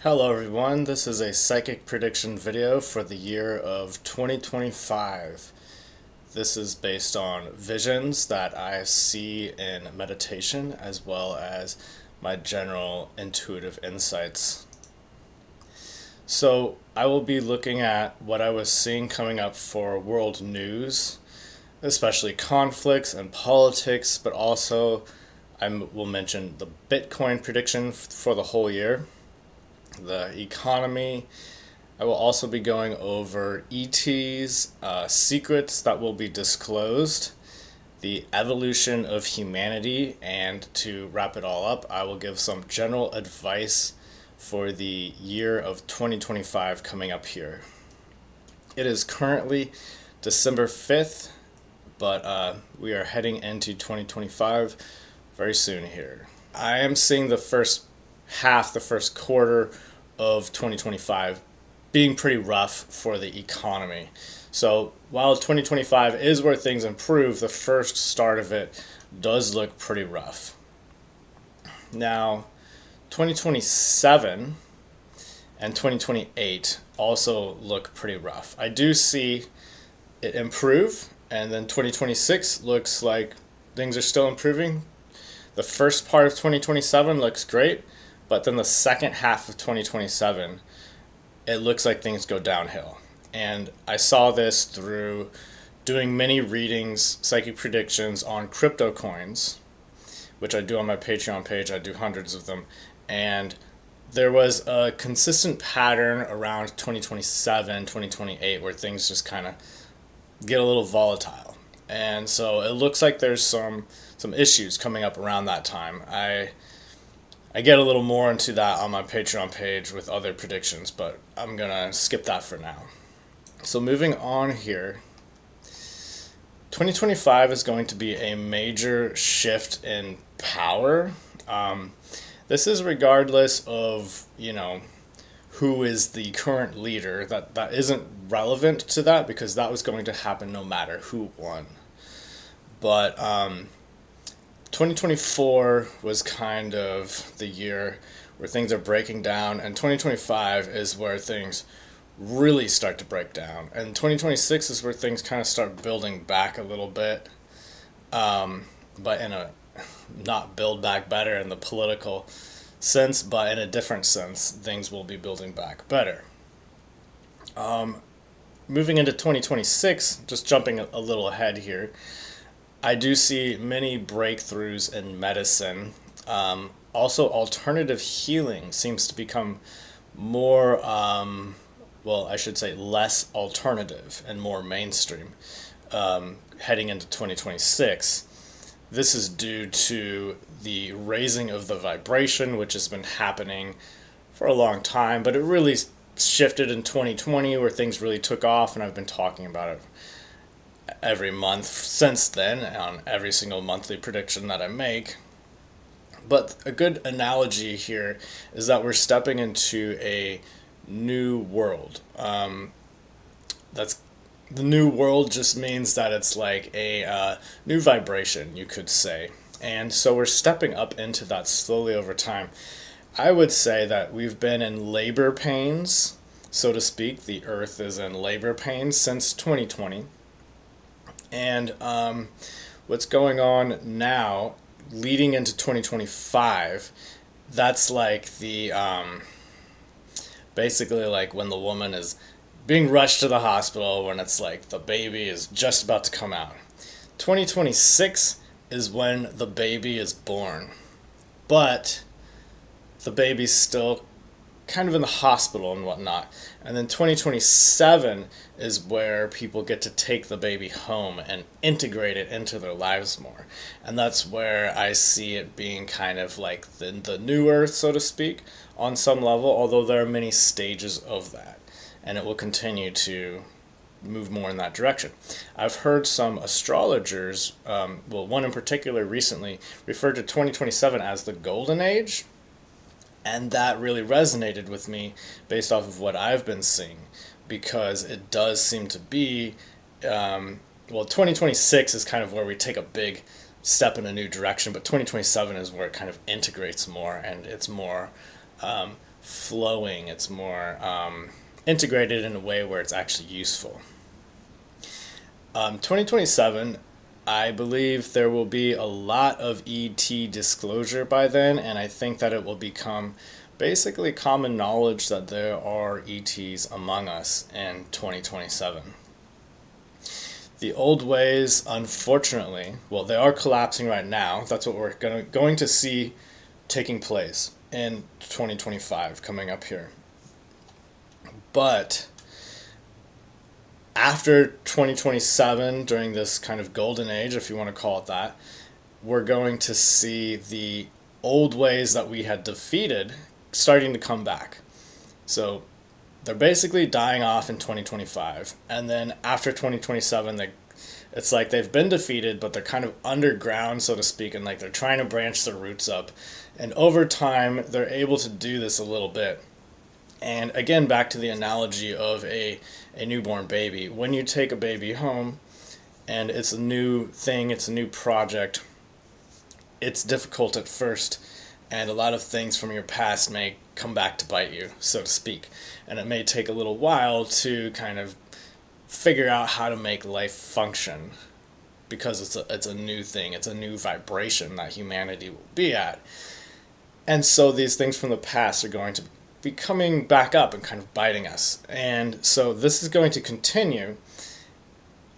Hello everyone, this is a psychic prediction video for the year of 2025. This is based on visions that I see in meditation as well as my general intuitive insights. So I will be looking at what I was seeing coming up for world news, especially conflicts and politics, but also I will mention the Bitcoin prediction for the whole year, the economy. I will also be going over ETs, secrets that will be disclosed, the evolution of humanity, and to wrap it all up, I will give some general advice for the year of 2025 coming up here. It is currently December 5th, but we are heading into 2025 very soon here. I am seeing the first quarter of 2025 being pretty rough for the economy. So while 2025 is where things improve, the first start of it does look pretty rough. Now, 2027 and 2028 also look pretty rough. I do see it improve, and then 2026 looks like things are still improving. The first part of 2027 looks great, but then the second half of 2027, it looks like things go downhill. And I saw this through doing many readings, psychic predictions on crypto coins, which I do on my Patreon page. I do hundreds of them. And there was a consistent pattern around 2027, 2028, where things just kind of get a little volatile. And so it looks like there's some issues coming up around that time. I get a little more into that on my Patreon page with other predictions, but I'm going to skip that for now. So moving on here, 2025 is going to be a major shift in power. This is regardless of, who is the current leader. That isn't relevant to that because that was going to happen no matter who won. But 2024 was kind of the year where things are breaking down, and 2025 is where things really start to break down, and 2026 is where things kind of start building back a little bit, but in a not build back better in the political sense, but in a different sense, things will be building back better. Moving into 2026, just jumping a little ahead here, I do see many breakthroughs in medicine. Also, alternative healing seems to become more, I should say less alternative and more mainstream heading into 2026. This is due to the raising of the vibration, which has been happening for a long time, but it really shifted in 2020 where things really took off, and I've been talking about it every month since then on every single monthly prediction that I make. But a good analogy here is that we're stepping into a new world. That's the new world just means that it's like a new vibration, you could say. And so we're stepping up into that slowly over time. I would say that we've been in labor pains, so to speak. The earth is in labor pains since 2020. And what's going on now, leading into 2025, that's like the, basically like when the woman is being rushed to the hospital, when it's like the baby is just about to come out. 2026 is when the baby is born, but the baby's still kind of in the hospital and whatnot. And then 2027 is where people get to take the baby home and integrate it into their lives more. And that's where I see it being kind of like the new earth, so to speak, on some level, although there are many stages of that. And it will continue to move more in that direction. I've heard some astrologers, one in particular recently, referred to 2027 as the golden age. And that really resonated with me based off of what I've been seeing, because it does seem to be, 2026 is kind of where we take a big step in a new direction, but 2027 is where it kind of integrates more, and it's more flowing. It's more integrated in a way where it's actually useful. 2027, I believe there will be a lot of ET disclosure by then, and I think that it will become basically common knowledge that there are ETs among us in 2027. The old ways, unfortunately, well, they are collapsing right now. That's what we're going to see taking place in 2025 coming up here. But after 2027, during this kind of golden age, if you want to call it that, we're going to see the old ways that we had defeated starting to come back. So they're basically dying off in 2025. And then after 2027, it's like they've been defeated, but they're kind of underground, so to speak, and like they're trying to branch their roots up. And over time, they're able to do this a little bit. And again, back to the analogy of a newborn baby. When you take a baby home and it's a new thing, it's a new project, it's difficult at first, and a lot of things from your past may come back to bite you, so to speak. And it may take a little while to kind of figure out how to make life function, because it's a new thing, it's a new vibration that humanity will be at. And so these things from the past are going to be coming back up and kind of biting us. And so this is going to continue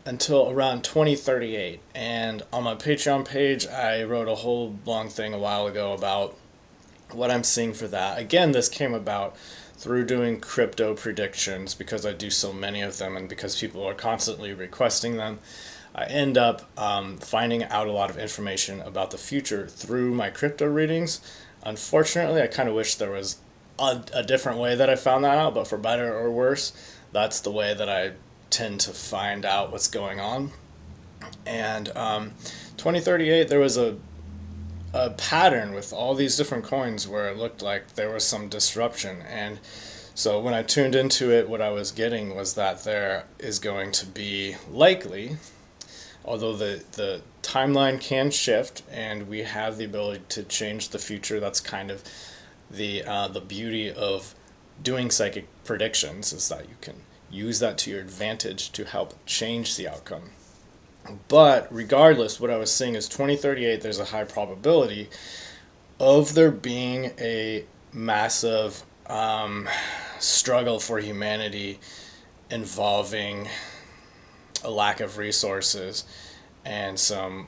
until around 2038. And on my Patreon page, I wrote a whole long thing a while ago about what I'm seeing for that. Again, this came about through doing crypto predictions, because I do so many of them and because people are constantly requesting them. I end up finding out a lot of information about the future through my crypto readings. Unfortunately, I kind of wish there was a different way that I found that out, but for better or worse, that's the way that I tend to find out what's going on. And 2038, there was a pattern with all these different coins where it looked like there was some disruption. And so when I tuned into it, what I was getting was that there is going to be likely, although the timeline can shift and we have the ability to change the future, that's kind of the beauty of doing psychic predictions, is that you can use that to your advantage to help change the outcome. But regardless, what I was seeing is 2038, there's a high probability of there being a massive struggle for humanity involving a lack of resources and some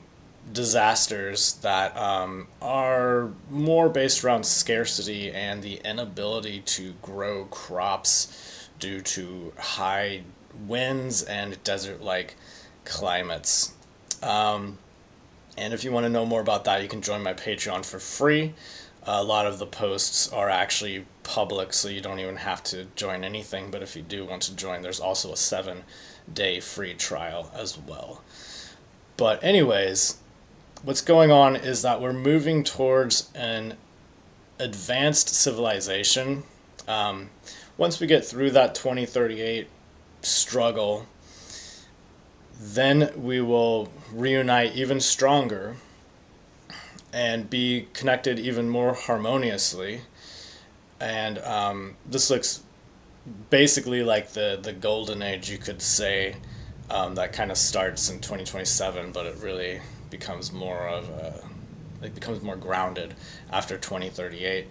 disasters that are more based around scarcity and the inability to grow crops due to high winds and desert-like climates. And if you want to know more about that, you can join my Patreon for free. A lot of the posts are actually public, so you don't even have to join anything. But if you do want to join, there's also a 7-day free trial as well. But anyways, what's going on is that we're moving towards an advanced civilization. Once we get through that 2038 struggle, then we will reunite even stronger and be connected even more harmoniously. And this looks basically like the golden age, you could say, that kind of starts in 2027, but it really becomes more grounded after 2038.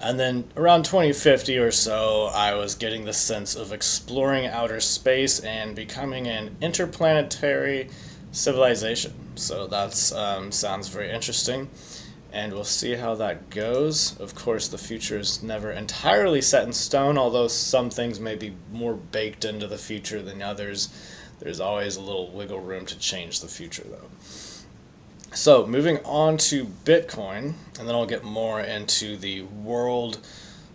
And then around 2050 or so, I was getting the sense of exploring outer space and becoming an interplanetary civilization. So that sounds very interesting, and we'll see how that goes. Of course, the future is never entirely set in stone, although some things may be more baked into the future than others. There's always a little wiggle room to change the future, though. So, moving on to Bitcoin, and then I'll get more into the world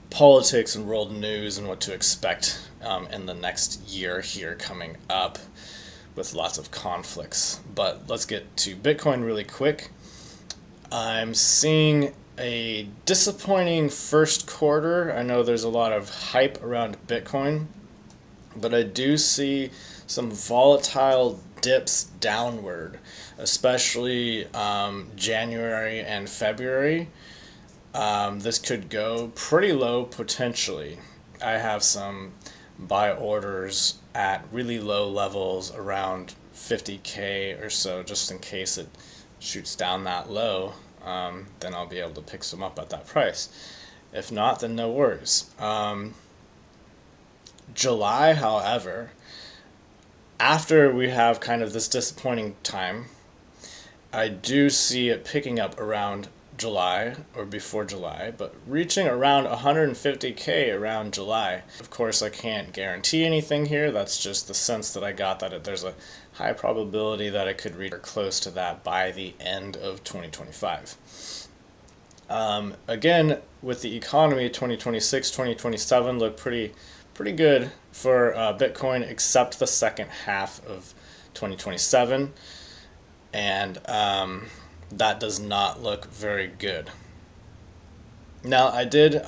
politics and world news and what to expect in the next year here coming up with lots of conflicts. But let's get to Bitcoin really quick. I'm seeing a disappointing first quarter. I know there's a lot of hype around Bitcoin, but I do see some volatile dips downward, especially January and February. This could go pretty low potentially. I have some buy orders at really low levels around 50K or so, just in case it shoots down that low. Then I'll be able to pick some up at that price. If not, then no worries. July, however, after we have kind of this disappointing time, I do see it picking up around July or before July, but reaching around 150K around July. Of course, I can't guarantee anything here. That's just the sense that I got, that there's a high probability that it could reach or close to that by the end of 2025. Again, with the economy, 2026, 2027 look pretty good for Bitcoin, except the second half of 2027. And that does not look very good. Now, I did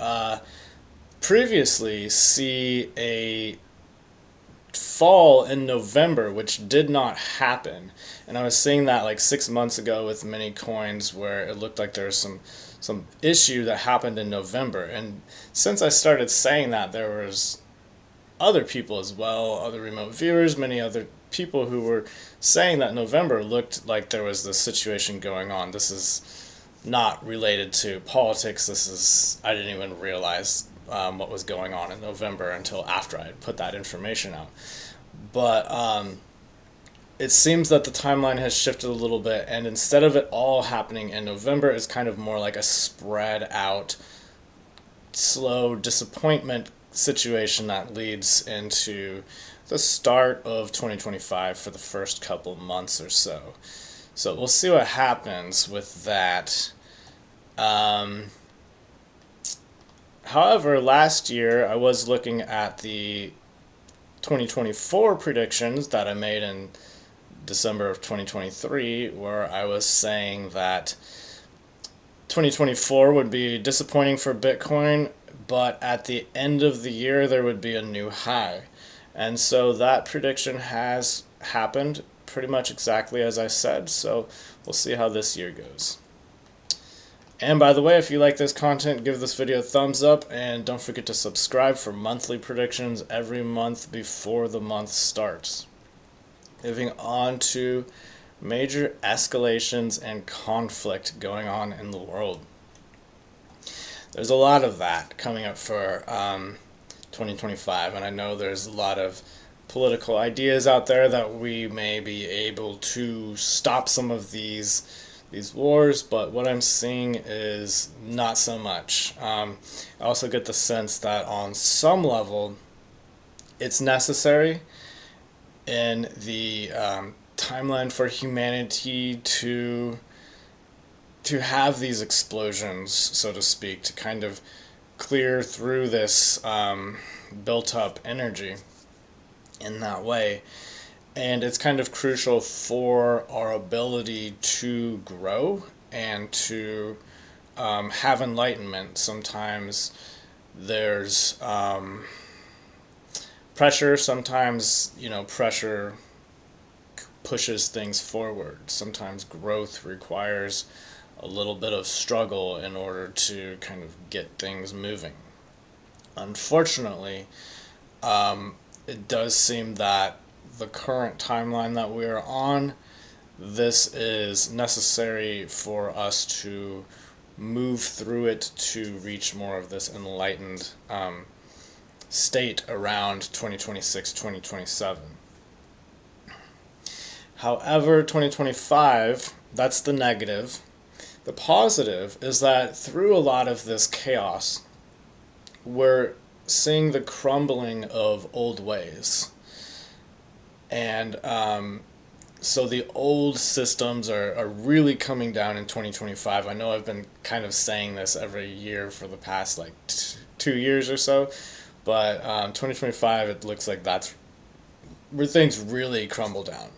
previously see a fall in November, which did not happen. And I was seeing that like 6 months ago with many coins where it looked like there was some issue that happened in November. And since I started saying that, there was other people as well, other remote viewers, many other people who were saying that November looked like there was this situation going on. This is not related to politics. I didn't even realize what was going on in November until after I had put that information out. But it seems that the timeline has shifted a little bit, and instead of it all happening in November, it's kind of more like a spread out, slow disappointment situation that leads into the start of 2025 for the first couple months or so. So we'll see what happens with that. However, last year I was looking at the 2024 predictions that I made in December of 2023, where I was saying that 2024 would be disappointing for Bitcoin, but at the end of the year there would be a new high. And so that prediction has happened pretty much exactly as I said, so we'll see how this year goes. And by the way, if you like this content, give this video a thumbs up, and don't forget to subscribe for monthly predictions every month before the month starts. Moving on to major escalations and conflict going on in the world. There's a lot of that coming up for 2025, and I know there's a lot of political ideas out there that we may be able to stop some of these wars, but what I'm seeing is not so much. I also get the sense that on some level it's necessary in the timeline for humanity to have these explosions, so to speak, to kind of clear through this built up energy in that way. And it's kind of crucial for our ability to grow and to have enlightenment. Sometimes there's pressure, sometimes pressure pushes things forward. Sometimes growth requires a little bit of struggle in order to kind of get things moving. Unfortunately, it does seem that the current timeline that we are on, this is necessary for us to move through it to reach more of this enlightened state around 2026, 2027. However, 2025, that's the negative. The positive is that through a lot of this chaos, we're seeing the crumbling of old ways. And so the old systems are really coming down in 2025. I know I've been kind of saying this every year for the past like 2 years or so, but 2025, it looks like that's where things really crumble down.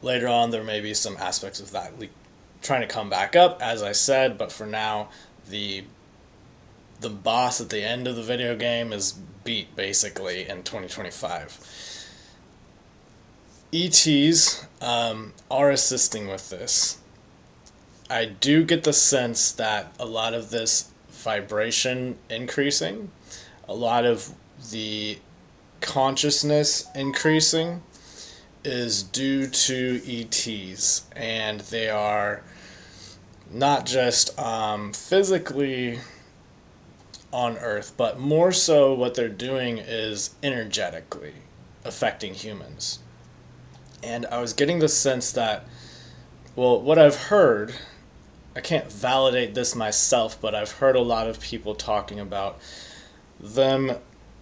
Later on, there may be some aspects of that trying to come back up, as I said, but for now, the boss at the end of the video game is beat, basically, in 2025. ETs are assisting with this. I do get the sense that a lot of this vibration increasing, a lot of the consciousness increasing is due to ETs, and they are not just physically on Earth, but more so what they're doing is energetically affecting humans. And I was getting the sense that, well, what I've heard, I can't validate this myself, but I've heard a lot of people talking about them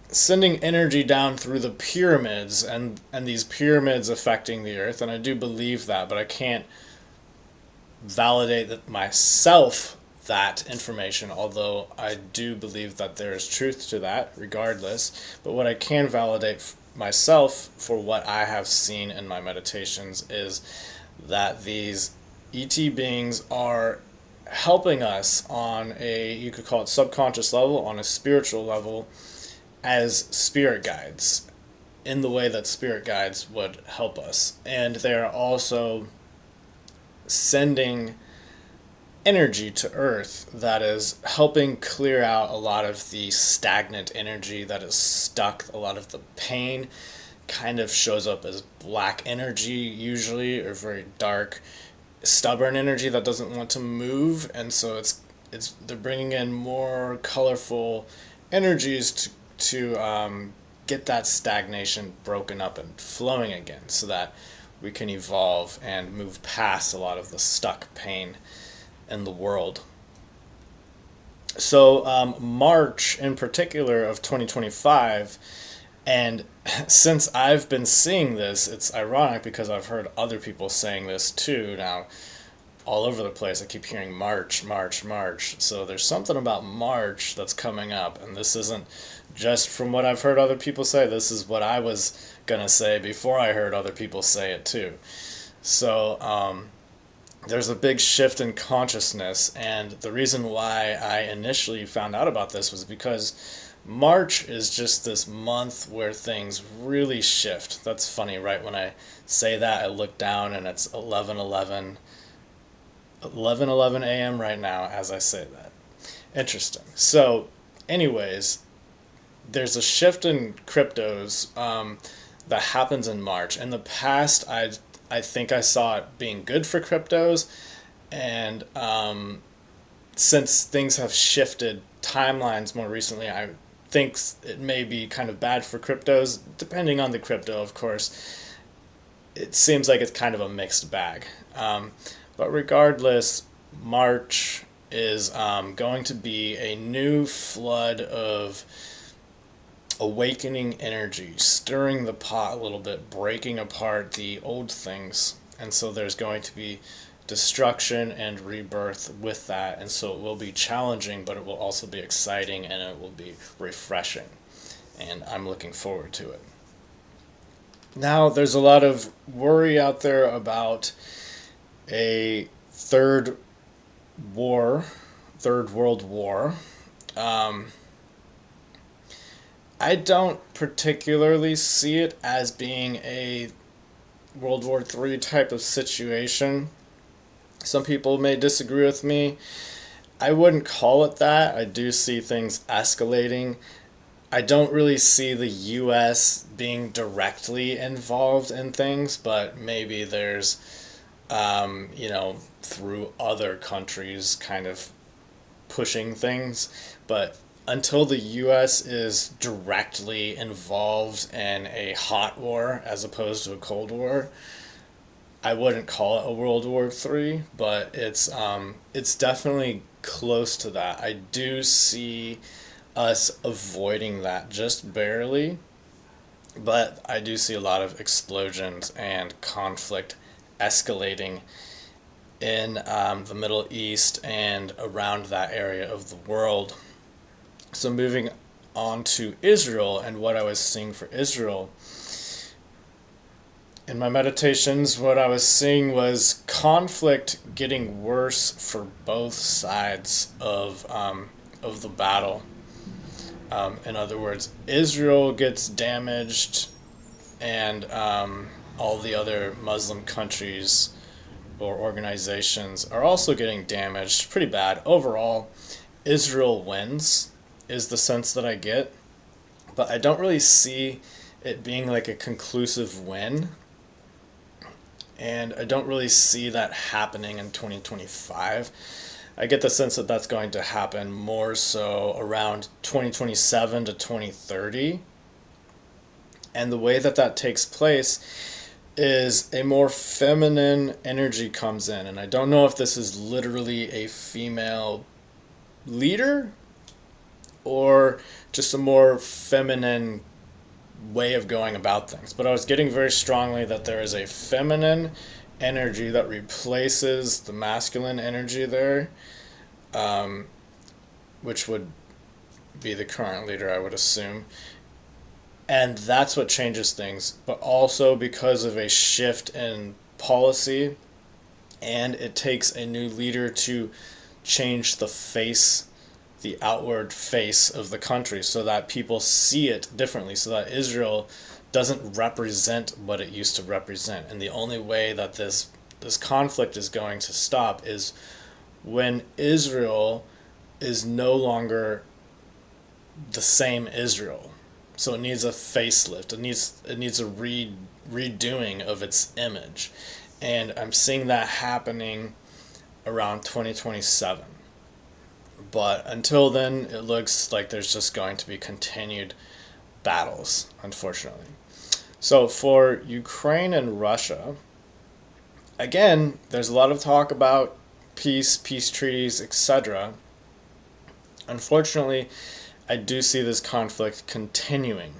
sending energy down through the pyramids, and these pyramids affecting the earth, and I do believe that, but I can't validate that myself, that information, although I do believe that there is truth to that regardless. But what I can validate myself for what I have seen in my meditations is that these ET beings are helping us on a, you could call it subconscious level, on a spiritual level, as spirit guides, in the way that spirit guides would help us. And they're also sending energy to Earth that is helping clear out a lot of the stagnant energy that is stuck. A lot of the pain kind of shows up as black energy usually, or very dark, stubborn energy that doesn't want to move. And so they're bringing in more colorful energies to get that stagnation broken up and flowing again, so that we can evolve and move past a lot of the stuck pain in the world. So March in particular of 2025, and since I've been seeing this, it's ironic because I've heard other people saying this too now, all over the place. I keep hearing March, March, March. So there's something about March that's coming up, and this isn't just from what I've heard other people say. This is what I was gonna say before I heard other people say it too. So there's a big shift in consciousness, and the reason why I initially found out about this was because March is just this month where things really shift. That's funny, right? When I say that, I look down and it's 11:11 a.m. right now as I say that. Interesting. So, anyways, there's a shift in cryptos that happens in March. In the past, I think I saw it being good for cryptos, and since things have shifted timelines more recently, I think it may be kind of bad for cryptos, depending on the crypto, of course. It seems like it's kind of a mixed bag. But regardless, March is going to be a new flood of awakening energy, stirring the pot a little bit, breaking apart the old things. And so there's going to be destruction and rebirth with that. And so it will be challenging, but it will also be exciting, and it will be refreshing. And I'm looking forward to it. Now, there's a lot of worry out there about a third world war. I don't particularly see it as being a World War III type of situation. Some people may disagree with me. I wouldn't call it that. I do see things escalating. I don't really see the U.S. being directly involved in things, but maybe there's, through other countries kind of pushing things. But until the U.S. is directly involved in a hot war as opposed to a Cold War, I wouldn't call it a World War III, but it's definitely close to that. I do see us avoiding that just barely, but I do see a lot of explosions and conflict escalating in the Middle East and around that area of the world. So moving on to Israel and what I was seeing for Israel. In my meditations, what I was seeing was conflict getting worse for both sides of the battle. In other words, Israel gets damaged, and all the other Muslim countries or organizations are also getting damaged pretty bad. Overall, Israel wins, is the sense that I get, but I don't really see it being like a conclusive win. And I don't really see that happening in 2025. I get the sense that that's going to happen more so around 2027 to 2030. And the way that that takes place is a more feminine energy comes in. And I don't know if this is literally a female leader or just a more feminine way of going about things. But I was getting very strongly that there is a feminine energy that replaces the masculine energy there, which would be the current leader, I would assume. And that's what changes things, but also because of a shift in policy, and it takes a new leader to change the outward face of the country so that people see it differently, so that Israel doesn't represent what it used to represent. And the only way that this conflict is going to stop is when Israel is no longer the same Israel. So it needs a facelift. It needs a redoing of its image. And I'm seeing that happening around 2027. But until then, it looks like there's just going to be continued battles, unfortunately. So for Ukraine and Russia, again, there's a lot of talk about peace treaties, etc. Unfortunately, I do see this conflict continuing.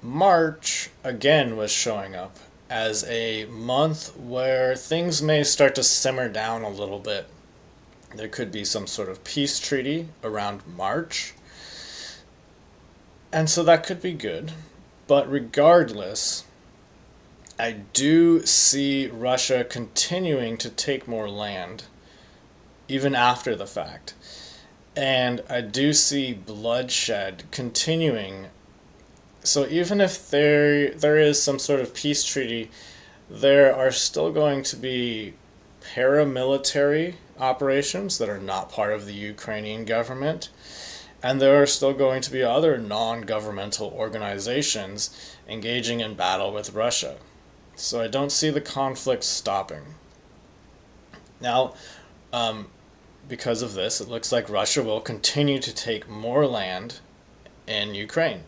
March, again, was showing up as a month where things may start to simmer down a little bit. There could be some sort of peace treaty around March. And so that could be good. But regardless, I do see Russia continuing to take more land, even after the fact. And I do see bloodshed continuing. So even if there is some sort of peace treaty, there are still going to be paramilitary operations that are not part of the Ukrainian government. And there are still going to be other non-governmental organizations engaging in battle with Russia. So I don't see the conflict stopping. Now, because of this, it looks like Russia will continue to take more land in Ukraine.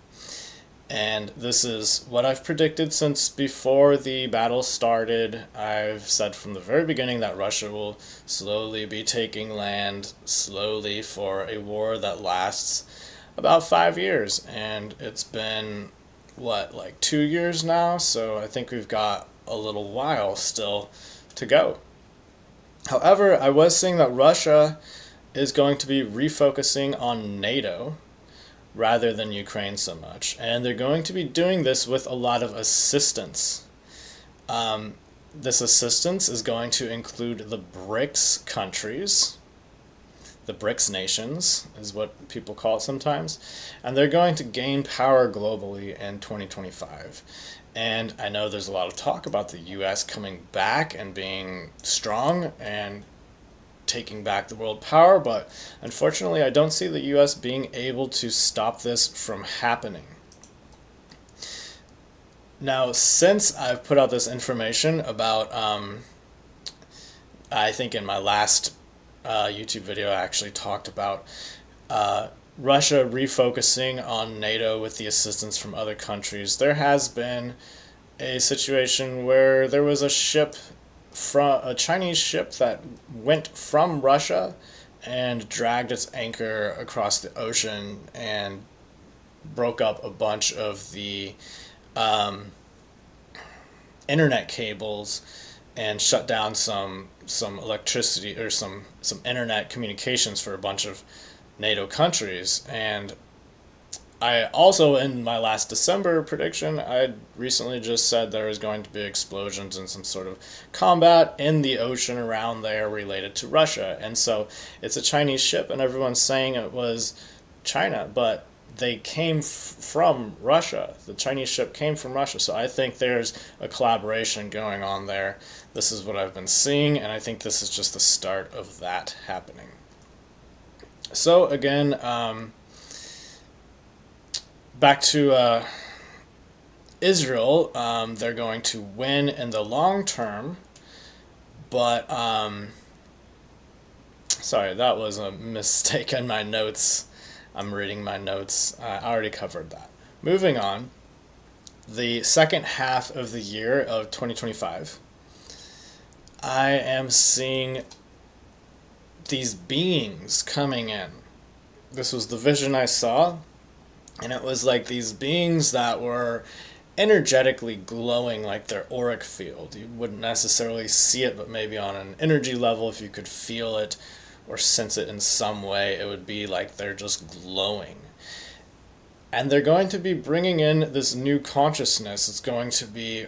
And this is what I've predicted since before the battle started. I've said from the very beginning that Russia will slowly be taking land, slowly, for a war that lasts about 5 years. And it's been, like 2 years now? So I think we've got a little while still to go. However, I was seeing that Russia is going to be refocusing on NATO rather than Ukraine so much. And they're going to be doing this with a lot of assistance. This assistance is going to include the BRICS countries. The BRICS nations is what people call it sometimes. And they're going to gain power globally in 2025. And I know there's a lot of talk about the U.S. coming back and being strong and taking back the world power, but unfortunately I don't see the U.S. being able to stop this from happening. Now, since I've put out this information about, I think in my last YouTube video I actually talked about Russia refocusing on NATO with the assistance from other countries. There has been a situation where there was a Chinese ship that went from Russia and dragged its anchor across the ocean and broke up a bunch of the internet cables and shut down some electricity or some internet communications for a bunch of NATO countries. And I also, in my last December prediction, I recently just said there is going to be explosions and some sort of combat in the ocean around there related to Russia. And so it's a Chinese ship, and everyone's saying it was China, but they came from Russia. The Chinese ship came from Russia. So I think there's a collaboration going on there. This is what I've been seeing, and I think this is just the start of that happening. So again, back to Israel. They're going to win in the long term, but sorry, that was a mistake in my notes. I'm reading my notes. I already covered that. Moving on, the second half of the year of 2025, I am seeing these beings coming in. This was the vision I saw, and it was like these beings that were energetically glowing like their auric field. You wouldn't necessarily see it, but maybe on an energy level, if you could feel it or sense it in some way, it would be like they're just glowing. And they're going to be bringing in this new consciousness. It's going to be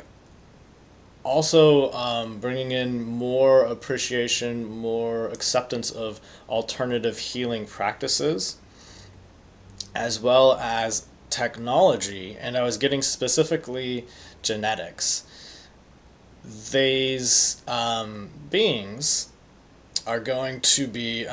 also bringing in more appreciation, more acceptance of alternative healing practices, as well as technology. And I was getting specifically genetics. These beings are going to be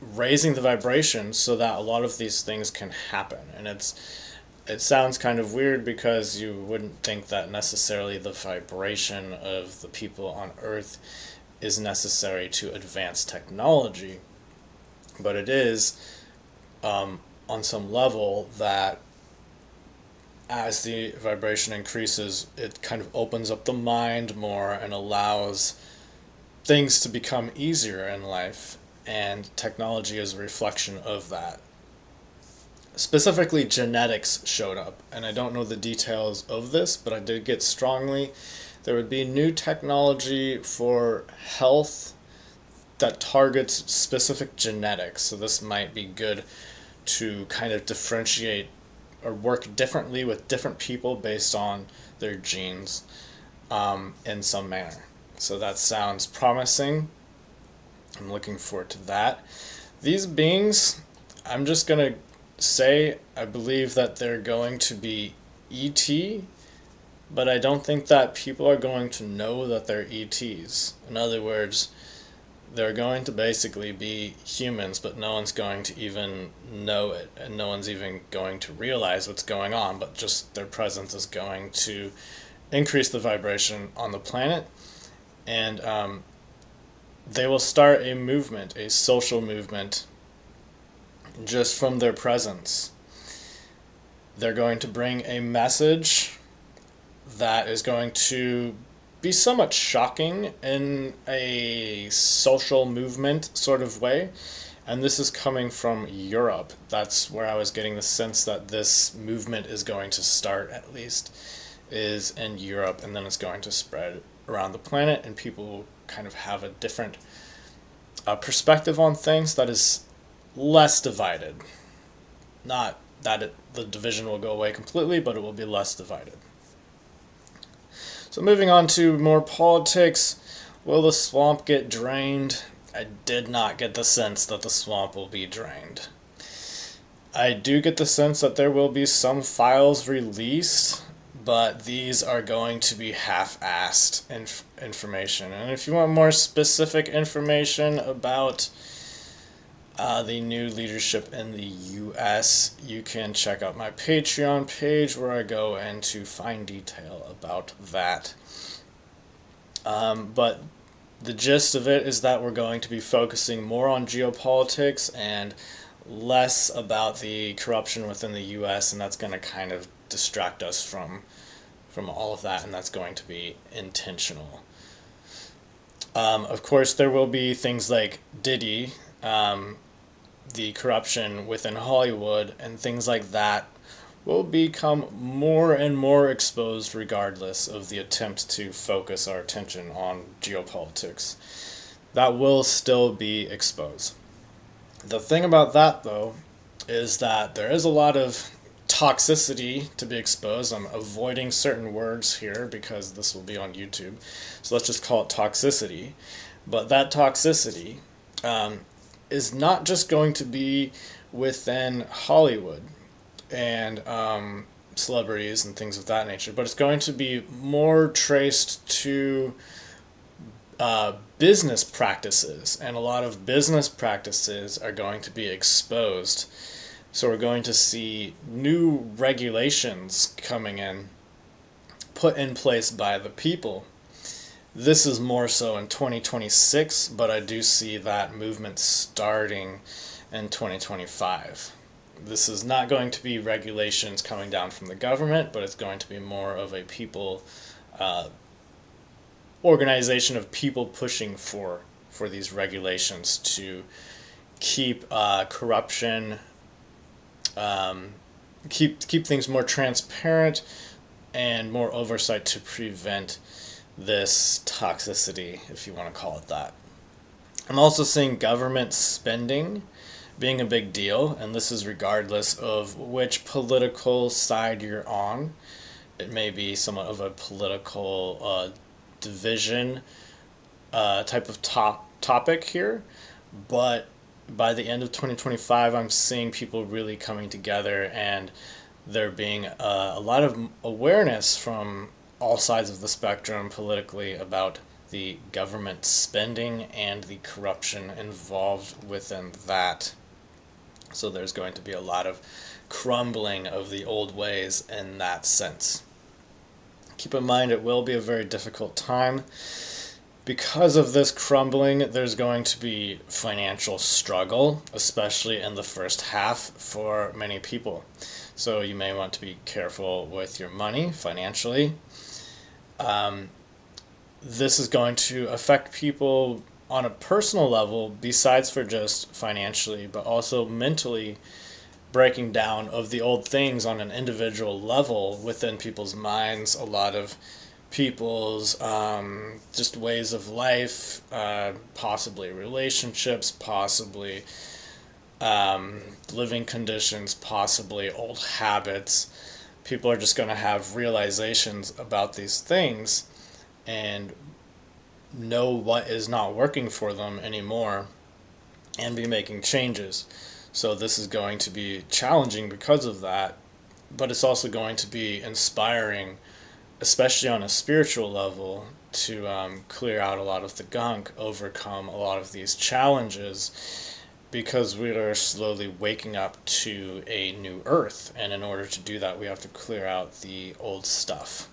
raising the vibration so that a lot of these things can happen. And it sounds kind of weird because you wouldn't think that necessarily the vibration of the people on Earth is necessary to advance technology, but it is on some level that as the vibration increases, it kind of opens up the mind more and allows things to become easier in life, and technology is a reflection of that. Specifically, genetics showed up, and I don't know the details of this, but I did get strongly there would be new technology for health that targets specific genetics. So this might be good to kind of differentiate or work differently with different people based on their genes in some manner. So that sounds promising. I'm looking forward to that. These beings, I'm just going to say I believe that they're going to be ET, but I don't think that people are going to know that they're ETs. In other words, they're going to basically be humans, but no one's going to even know it, and no one's even going to realize what's going on, but just their presence is going to increase the vibration on the planet, and they will start a movement, a social movement, just from their presence. They're going to bring a message that is going to be somewhat shocking in a social movement sort of way. And this is coming from Europe. That's where I was getting the sense that this movement is going to start, at least, is in Europe, and then it's going to spread around the planet, and people will kind of have a different perspective on things that is less divided. Not that the division will go away completely, but it will be less divided. So moving on to more politics, will the swamp get drained? I did not get the sense that the swamp will be drained. I do get the sense that there will be some files released, but these are going to be half-assed information. And if you want more specific information about the new leadership in the U.S., you can check out my Patreon page where I go into fine detail about that. But the gist of it is that we're going to be focusing more on geopolitics and less about the corruption within the U.S., and that's going to kind of distract us from all of that, and that's going to be intentional. Of course, there will be things like Diddy, the corruption within Hollywood, and things like that will become more and more exposed regardless of the attempt to focus our attention on geopolitics. That will still be exposed. The thing about that, though, is that there is a lot of toxicity to be exposed. I'm avoiding certain words here because this will be on YouTube, so let's just call it toxicity. But that toxicity is not just going to be within Hollywood and celebrities and things of that nature, but it's going to be more traced to business practices, and a lot of business practices are going to be exposed. So we're going to see new regulations coming in, put in place by the people. This is more so in 2026, but I do see that movement starting in 2025. This is not going to be regulations coming down from the government, but it's going to be more of a people organization of people pushing for these regulations to keep corruption, keep things more transparent, and more oversight to prevent this toxicity, if you want to call it that. I'm also seeing government spending being a big deal, and this is regardless of which political side you're on. It may be somewhat of a political division type of topic here, but by the end of 2025, I'm seeing people really coming together, and there being a lot of awareness from all sides of the spectrum politically about the government spending and the corruption involved within that. So there's going to be a lot of crumbling of the old ways in that sense. Keep in mind it will be a very difficult time. Because of this crumbling, there's going to be financial struggle, especially in the first half for many people. So you may want to be careful with your money financially. This is going to affect people on a personal level, besides for just financially, but also mentally, breaking down of the old things on an individual level within people's minds. A lot of people's just ways of life, possibly relationships, possibly living conditions, possibly old habits. People are just going to have realizations about these things and know what is not working for them anymore and be making changes. So this is going to be challenging because of that, but it's also going to be inspiring, especially on a spiritual level, to clear out a lot of the gunk, overcome a lot of these challenges, because we are slowly waking up to a new earth, and in order to do that we have to clear out the old stuff.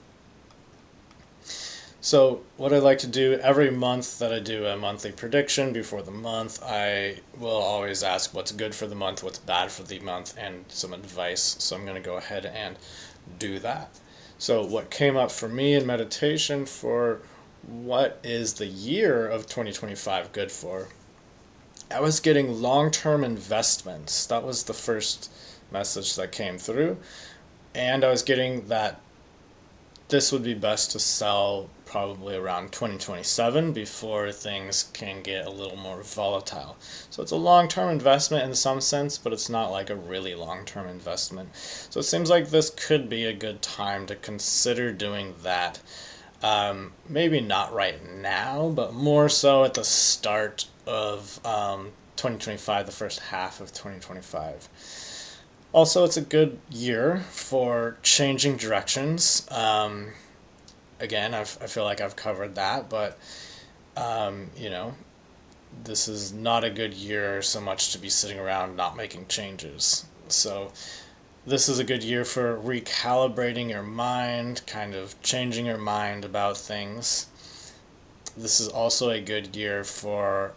So what I like to do every month that I do a monthly prediction before the month, I will always ask what's good for the month, what's bad for the month, and some advice. So I'm going to go ahead and do that. So what came up for me in meditation for what is the year of 2025 good for? I was getting long-term investments. That was the first message that came through. And I was getting that this would be best to sell probably around 2027 before things can get a little more volatile. So it's a long-term investment in some sense, but it's not like a really long-term investment. So it seems like this could be a good time to consider doing that. Maybe not right now, but more so at the start of 2025, the first half of 2025. Also, it's a good year for changing directions. Again, I feel like I've covered that, but this is not a good year so much to be sitting around not making changes. So this is a good year for recalibrating your mind, kind of changing your mind about things. This is also a good year for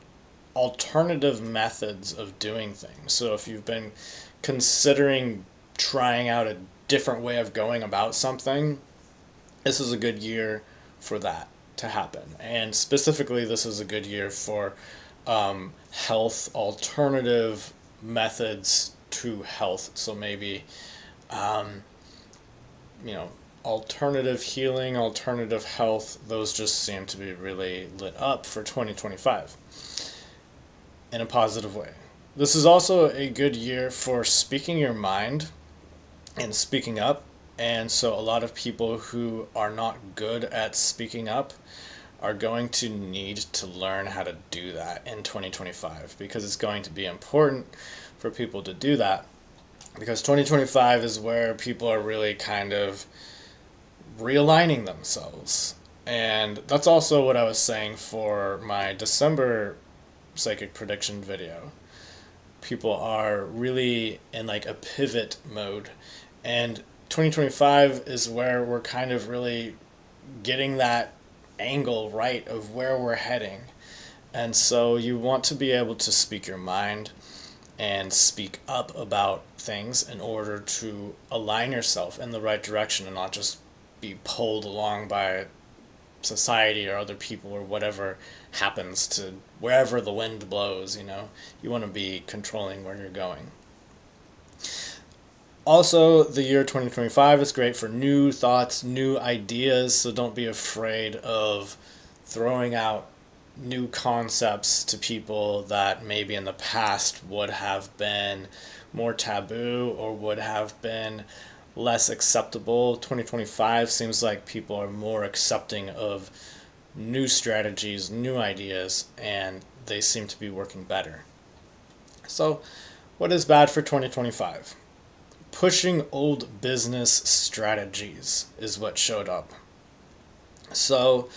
alternative methods of doing things. So if you've been considering trying out a different way of going about something, this is a good year for that to happen. And specifically, this is a good year for health alternative methods to health. So maybe alternative healing, alternative health, those just seem to be really lit up for 2025 in a positive way. This is also a good year for speaking your mind and speaking up. And so a lot of people who are not good at speaking up are going to need to learn how to do that in 2025, because it's going to be important for people to do that, because 2025 is where people are really kind of realigning themselves. And that's also what I was saying for my December psychic prediction video. People are really in like a pivot mode, and 2025 is where we're kind of really getting that angle right of where we're heading. And so you want to be able to speak your mind and speak up about things in order to align yourself in the right direction and not just be pulled along by society or other people or whatever happens to wherever the wind blows. You want to be controlling where you're going. Also, the year 2025 is great for new thoughts, new ideas, so don't be afraid of throwing out new concepts to people that maybe in the past would have been more taboo or would have been less acceptable. 2025 seems like people are more accepting of new strategies, new ideas, and they seem to be working better. So, what is bad for 2025? Pushing old business strategies is what showed up. So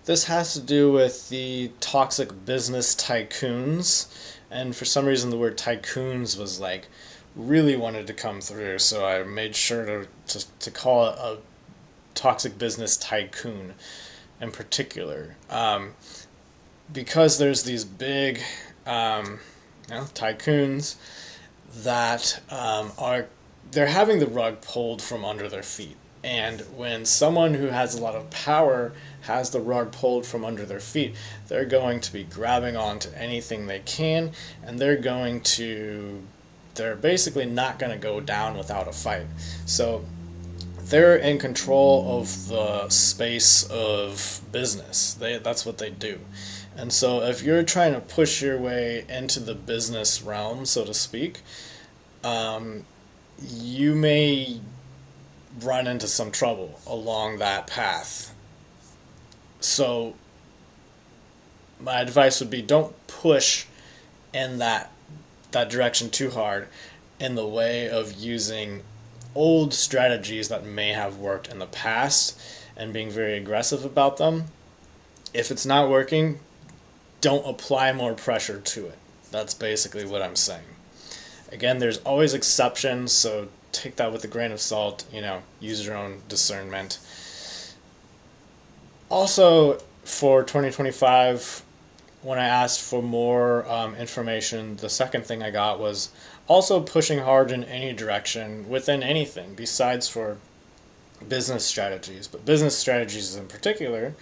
this has to do with the toxic business tycoons, and for some reason the word tycoons was like really wanted to come through, so I made sure to call it a toxic business tycoon in particular, because there's these big tycoons that they're having the rug pulled from under their feet. And when someone who has a lot of power has the rug pulled from under their feet, they're going to be grabbing onto anything they can, and they're basically not going to go down without a fight. So they're in control of the space of business. That's what they do. And so if you're trying to push your way into the business realm, so to speak, you may run into some trouble along that path. So my advice would be, don't push in that direction too hard in the way of using old strategies that may have worked in the past and being very aggressive about them. If it's not working, don't apply more pressure to it. That's basically what I'm saying. Again, there's always exceptions, so take that with a grain of salt, use your own discernment. Also, for 2025, when I asked for more information, the second thing I got was also pushing hard in any direction within anything besides for business strategies, but business strategies in particular,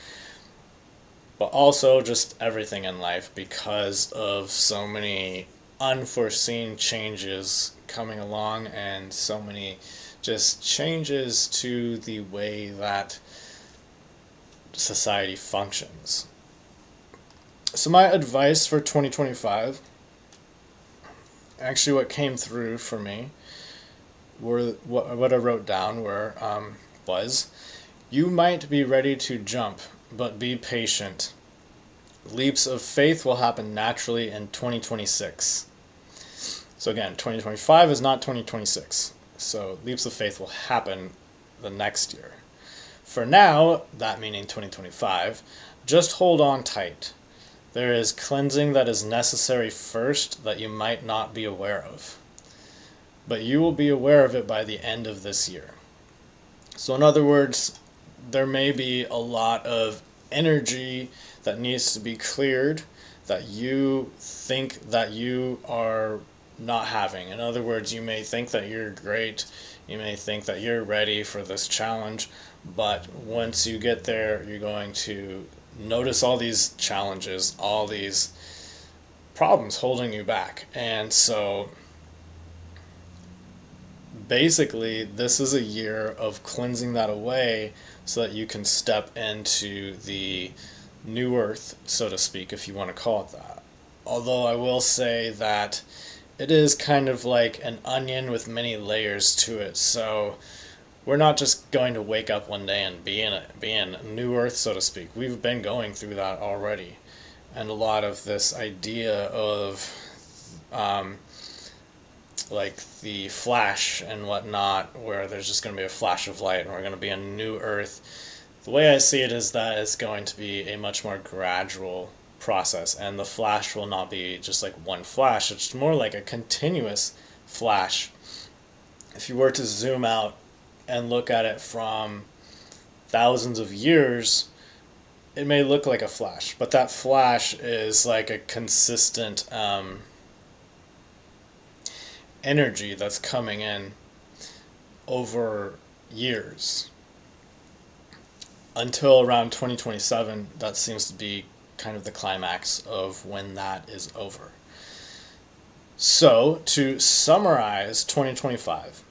but also just everything in life, because of so many unforeseen changes coming along and so many just changes to the way that society functions. So my advice for 2025, actually what came through for me, were what I wrote down was, you might be ready to jump, but be patient. Leaps of faith will happen naturally in 2026. So again, 2025 is not 2026. So leaps of faith will happen the next year. For now, that meaning 2025, just hold on tight. There is cleansing that is necessary first that you might not be aware of. But you will be aware of it by the end of this year. So in other words, there may be a lot of energy that needs to be cleared that you think that you are not having. In other words, you may think that you're great, you may think that you're ready for this challenge, but once you get there, you're going to notice all these challenges, all these problems holding you back. And so basically, this is a year of cleansing that away so that you can step into the new earth, so to speak, if you want to call it that. Although I will say that it is kind of like an onion with many layers to it. So we're not just going to wake up one day and be in new earth, so to speak. We've been going through that already. And a lot of this idea of um, like the flash and whatnot, where there's just going to be a flash of light and we're going to be a new earth. The way I see it is that it's going to be a much more gradual process, and the flash will not be just like one flash, it's more like a continuous flash. If you were to zoom out and look at it from thousands of years, it may look like a flash, but that flash is like a consistent energy that's coming in over years until around 2027. That seems to be kind of the climax of when that is over. So, to summarize 2025,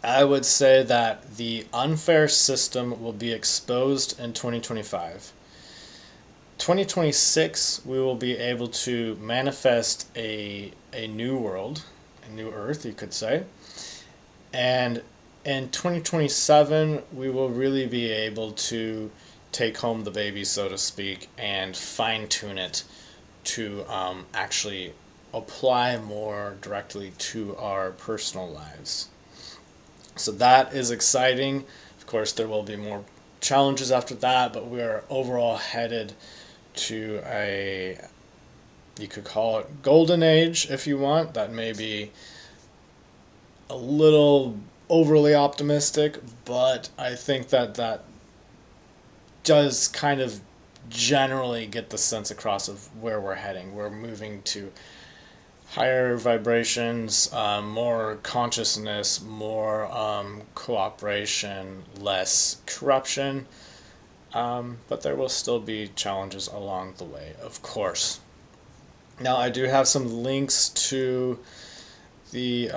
I would say that the unfair system will be exposed in 2025. 2026, we will be able to manifest a new world, a new earth, you could say. And in 2027, we will really be able to take home the baby, so to speak, and fine tune it to actually apply more directly to our personal lives. So that is exciting. Of course, there will be more challenges after that, but we are overall headed to you could call it golden age if you want. That may be a little overly optimistic, but I think that does kind of generally get the sense across of where we're heading. We're moving to higher vibrations, more consciousness, more cooperation, less corruption, but there will still be challenges along the way, of course. Now, I do have some links to the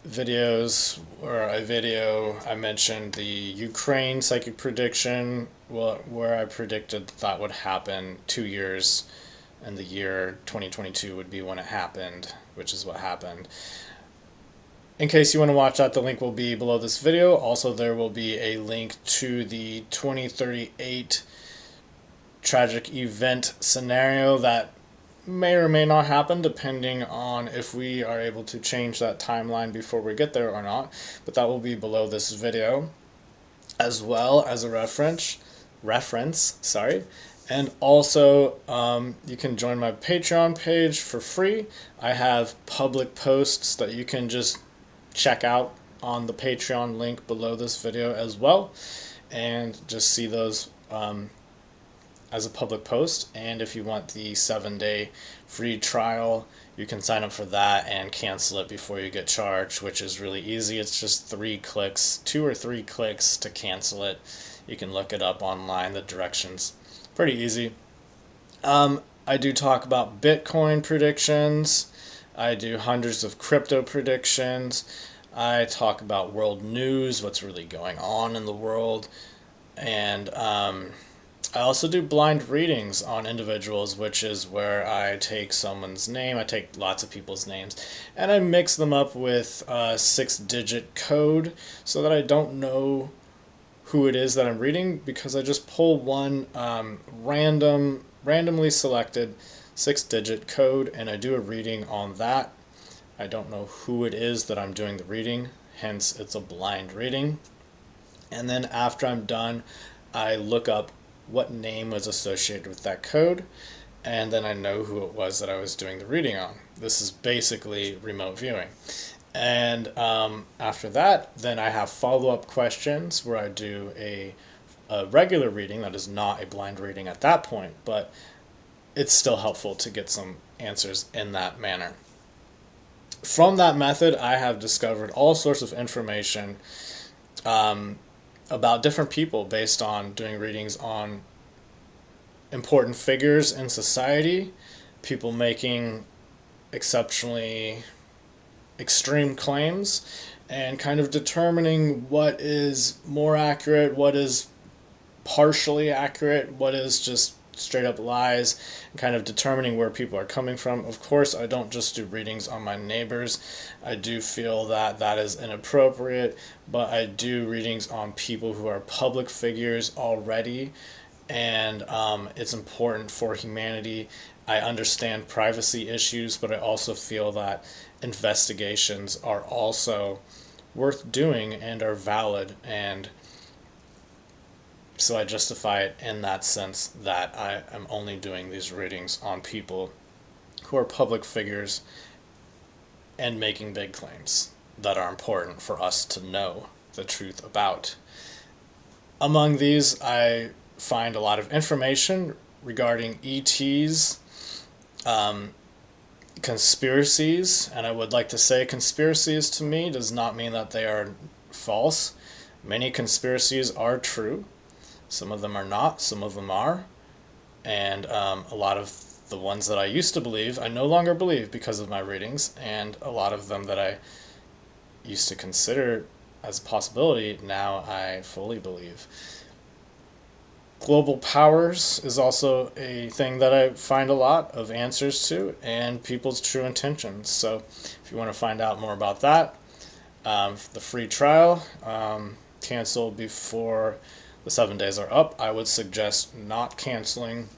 videos, or a video I mentioned the Ukraine psychic prediction, where I predicted that would happen 2 years, and the year 2022 would be when it happened, which is what happened. In case you want to watch that, the link will be below this video. Also, there will be a link to the 2038 tragic event scenario that may or may not happen, depending on if we are able to change that timeline before we get there or not. But that will be below this video, as well as a reference. And also, you can join my Patreon page for free. I have public posts that you can just check out on the Patreon link below this video as well, and just see those as a public post. And if you want the 7-day free trial, you can sign up for that and cancel it before you get charged, which is really easy. It's just 2 or 3 clicks to cancel it. You can look it up online, the directions. Pretty easy. I do talk about Bitcoin predictions. I do hundreds of crypto predictions. I talk about world news, what's really going on in the world. And I also do blind readings on individuals, which is where I take someone's name, I take lots of people's names, and I mix them up with a 6-digit code so that I don't know who it is that I'm reading, because I just pull one randomly selected 6-digit code and I do a reading on that. I don't know who it is that I'm doing the reading, hence it's a blind reading. And then after I'm done, I look up what name was associated with that code, and then I know who it was that I was doing the reading on. This is basically remote viewing. And after that, then I have follow-up questions where I do a regular reading that is not a blind reading at that point, but it's still helpful to get some answers in that manner. From that method, I have discovered all sorts of information about different people based on doing readings on important figures in society, people making exceptionally extreme claims, and kind of determining what is more accurate, what is partially accurate, what is just straight up lies, and kind of determining where people are coming from. Of course, I don't just do readings on my neighbors. I do feel that that is inappropriate, but I do readings on people who are public figures already, and it's important for humanity. I understand privacy issues, but I also feel that investigations are also worth doing and are valid, and so I justify it in that sense that I am only doing these readings on people who are public figures and making big claims that are important for us to know the truth about. Among these, I find a lot of information regarding ETs, conspiracies, and I would like to say conspiracies to me does not mean that they are false. Many conspiracies are true. Some of them are not, some of them are. And a lot of the ones that I used to believe, I no longer believe because of my readings, and a lot of them that I used to consider as a possibility, now I fully believe. Global powers is also a thing that I find a lot of answers to, and people's true intentions. So if you want to find out more about that, the free trial, cancel before the 7 days are up. I would suggest not canceling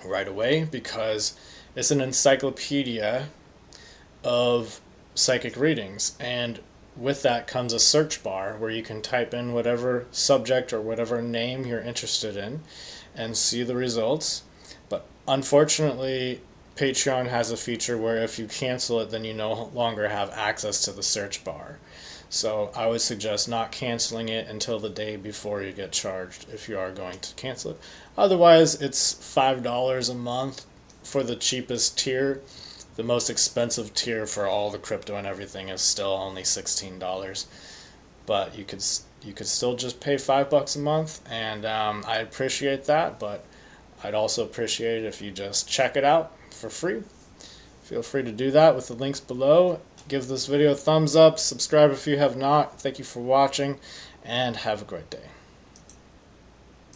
right away because it's an encyclopedia of psychic readings, and with that comes a search bar where you can type in whatever subject or whatever name you're interested in and see the results. But unfortunately, Patreon has a feature where if you cancel it, then you no longer have access to the search bar. So I would suggest not canceling it until the day before you get charged if you are going to cancel it. Otherwise, it's $5 a month for the cheapest tier. The most expensive tier for all the crypto and everything is still only $16. But you could still just pay $5 a month, and I appreciate that, but I'd also appreciate it if you just check it out for free. Feel free to do that with the links below. Give this video a thumbs up, subscribe if you have not. Thank you for watching, and have a great day.